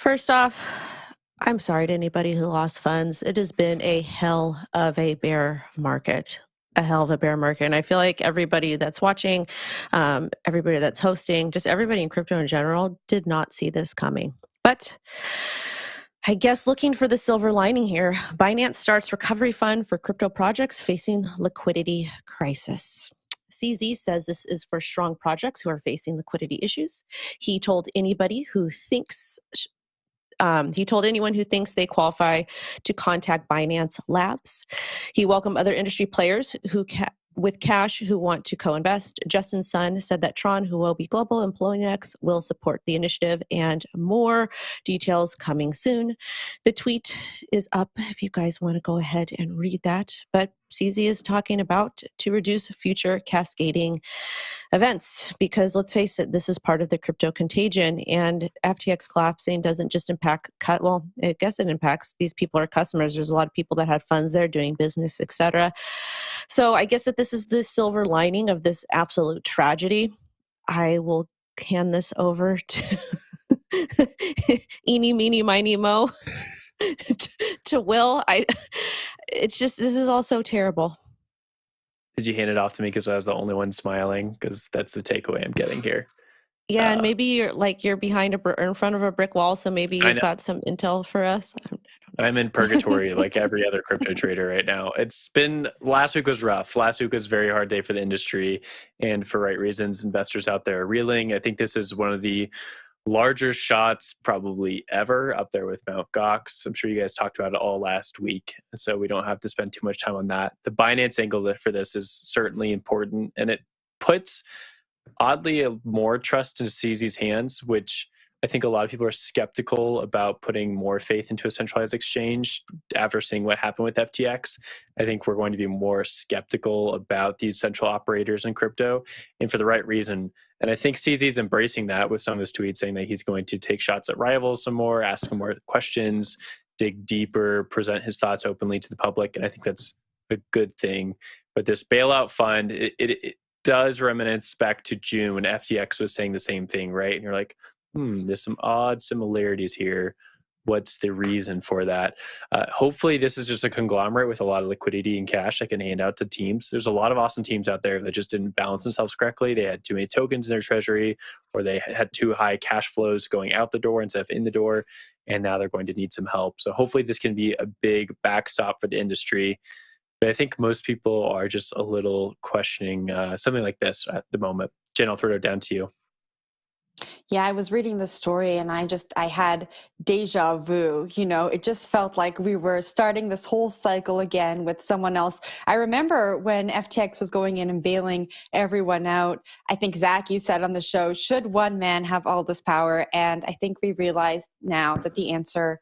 First off, I'm sorry to anybody who lost funds. It has been a hell of a bear market. A hell of a bear market. And I feel like everybody that's watching, everybody that's hosting, just everybody in crypto in general did not see this coming. But I guess looking for the silver lining here, Binance starts recovery fund for crypto projects facing liquidity crisis. CZ says this is for strong projects who are facing liquidity issues. He told anyone who thinks they qualify to contact Binance Labs. He welcomed other industry players with cash who want to co-invest. Justin Sun said that Tron, Huobi Global, and Poloniex will support the initiative, and more details coming soon. The tweet is up if you guys want to go ahead and read that. But CZ is talking about to reduce future cascading events, because let's face it, this is part of the crypto contagion, and FTX collapsing doesn't just impact I guess it impacts these people are customers. There's a lot of people that had funds there doing business, etc. So I guess that this is the silver lining of this absolute tragedy. I will hand this over to eeny meeny miny mo to Will. This is all so terrible. Did you hand it off to me because I was the only one smiling? Because that's the takeaway I'm getting here. Yeah, and maybe you're behind or in front of a brick wall, so maybe you've got some intel for us. I'm in purgatory like every other crypto trader right now. Last week was rough. Last week was a very hard day for the industry, and for right reasons. Investors out there are reeling. I think this is one of the larger shots probably ever, up there with Mt. Gox. I'm sure you guys talked about it all last week, so we don't have to spend too much time on that. The Binance angle for this is certainly important, and it puts, oddly, more trust in CZ's hands, which I think a lot of people are skeptical about putting more faith into a centralized exchange after seeing what happened with FTX. I think we're going to be more skeptical about these central operators in crypto, and for the right reason. And I think CZ's embracing that with some of his tweets, saying that he's going to take shots at rivals some more, ask some more questions, dig deeper, present his thoughts openly to the public. And I think that's a good thing. But this bailout fund, it does reminisce back to June when FTX was saying the same thing, right? And you're like, there's some odd similarities here. What's the reason for that? Hopefully this is just a conglomerate with a lot of liquidity and cash that can hand out to teams. There's a lot of awesome teams out there that just didn't balance themselves correctly. They had too many tokens in their treasury, or they had too high cash flows going out the door instead of in the door, and now they're going to need some help. So hopefully this can be a big backstop for the industry. But I think most people are just a little questioning something like this at the moment. Jen, I'll throw it down to you. Yeah, I was reading this story and I had deja vu. It just felt like we were starting this whole cycle again with someone else. I remember when FTX was going in and bailing everyone out. I think, Zach, you said on the show, should one man have all this power? And I think we realized now that the answer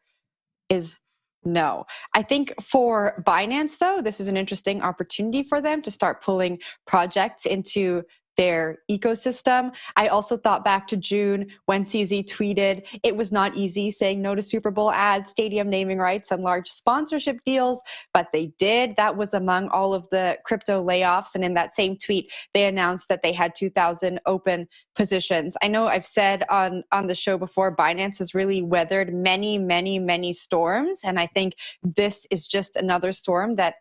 is no. I think for Binance, though, this is an interesting opportunity for them to start pulling projects into their ecosystem. I also thought back to June when CZ tweeted it was not easy saying no to Super Bowl ads, stadium naming rights, and large sponsorship deals, but they did. That was among all of the crypto layoffs. And in that same tweet, they announced that they had 2,000 open positions. I know I've said on the show before, Binance has really weathered many, many, many storms. And I think this is just another storm that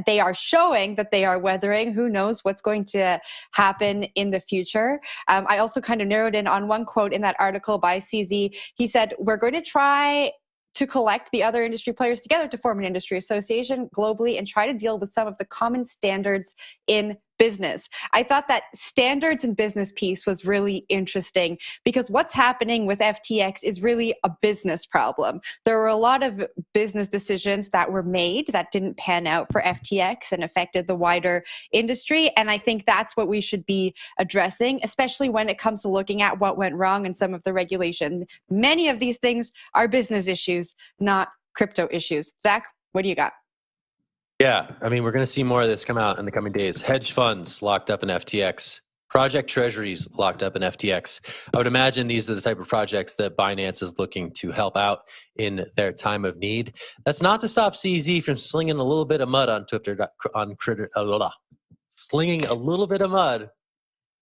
they are showing that they are weathering. Who knows what's going to happen in the future. I also kind of narrowed in on one quote in that article by CZ. He said, we're going to try to collect the other industry players together to form an industry association globally and try to deal with some of the common standards in business. I thought that standards in business piece was really interesting because what's happening with FTX is really a business problem. There were a lot of business decisions that were made that didn't pan out for FTX and affected the wider industry. And I think that's what we should be addressing, especially when it comes to looking at what went wrong in some of the regulation. Many of these things are business issues, not crypto issues. Zach, what do you got? Yeah, I mean, we're going to see more of this come out in the coming days. Hedge funds locked up in FTX. Project treasuries locked up in FTX. I would imagine these are the type of projects that Binance is looking to help out in their time of need. That's not to stop CZ from slinging a little bit of mud on Twitter, slinging a little bit of mud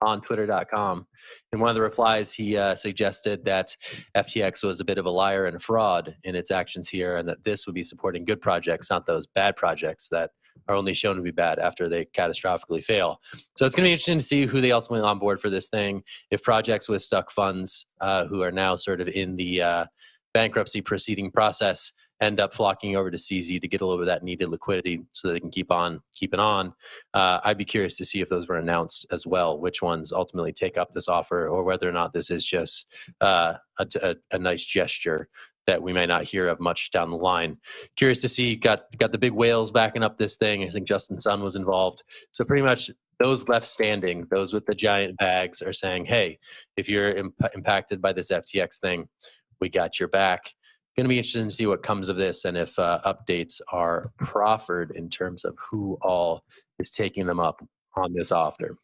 on Twitter.com. In one of the replies, he suggested that FTX was a bit of a liar and a fraud in its actions here, and that this would be supporting good projects, not those bad projects that are only shown to be bad after they catastrophically fail. So it's going to be interesting to see who they ultimately on board for this thing. If projects with stuck funds who are now sort of in the bankruptcy proceeding process end up flocking over to CZ to get a little bit of that needed liquidity so that they can keep on keeping on. I'd be curious to see if those were announced as well, which ones ultimately take up this offer, or whether or not this is just a nice gesture that we may not hear of much down the line. Curious to see, got the big whales backing up this thing. I think Justin Sun was involved. So pretty much those left standing, those with the giant bags, are saying, hey, if you're impacted by this FTX thing, we got your back. Going to be interesting to see what comes of this, and if updates are proffered in terms of who all is taking them up on this offer.